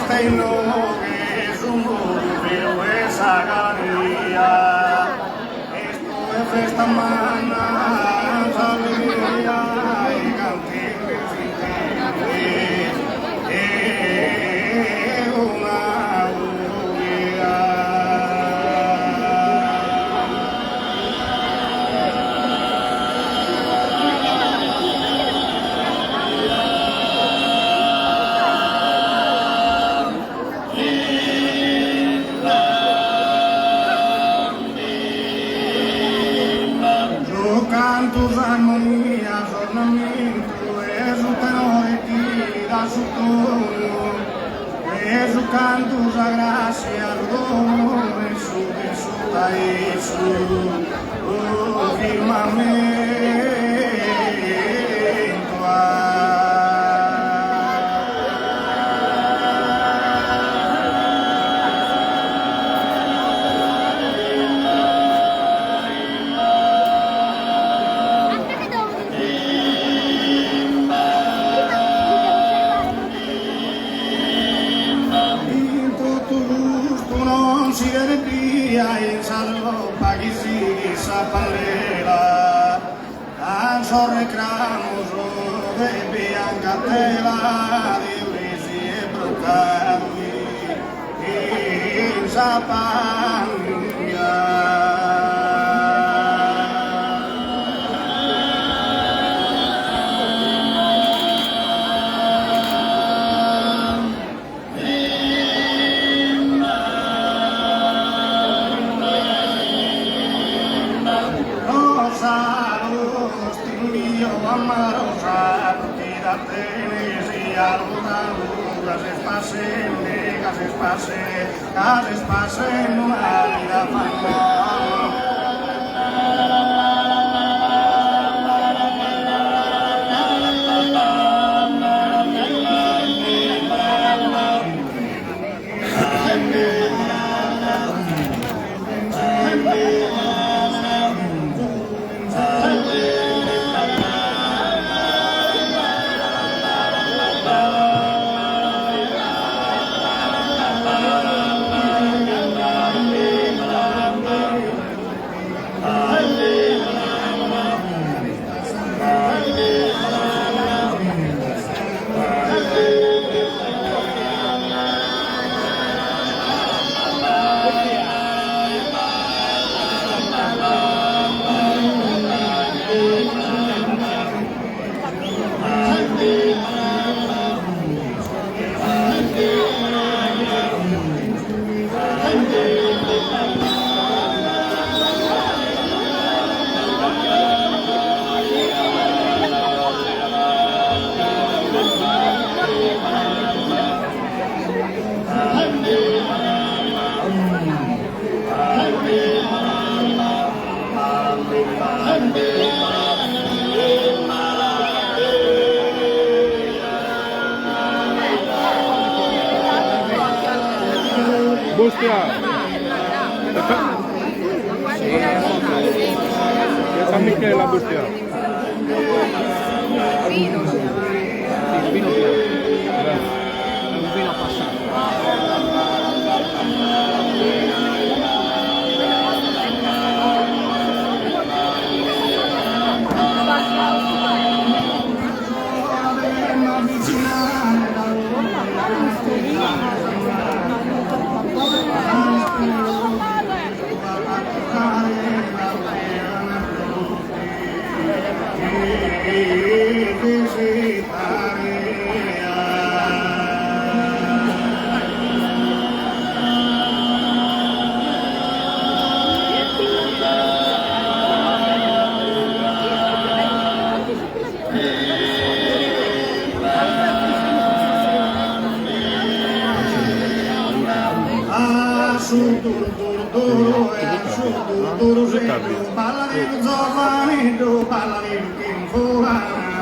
y no es un pero esa galería. Esto es festa mana, alegría y cantiles y una alegría. Cantos, armonias, ornamento, és o tenor que dá o tono, és o cantos, a graça e a dor, isso dá isso, o firmamento. E salvo pagisi sa palera danzo reclamos de bianca tela de brisi e brocado e zapania. Amarosa, tírate y algo gas espasen, una vida famosa. Bustia. San Michele la Bustia. Vino. Sì, vino bianco. Un vino passato. Balladino, zovanito, balladino, che in fuori.